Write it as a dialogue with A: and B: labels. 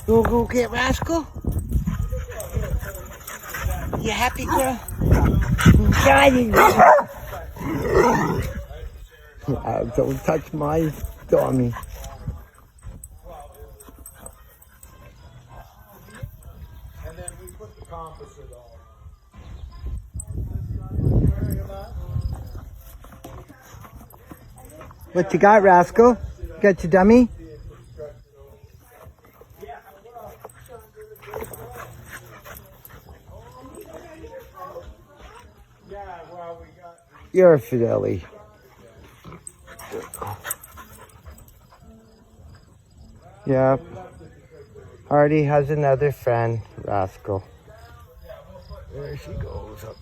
A: You wanna go get Rascal? You happy, girl? Don't touch my dummy.
B: And then we put the composite on.
A: What you got, Rascal? Got your dummy? You're a fidelity. Yep. Hardy has another friend, Rascal. There she goes up.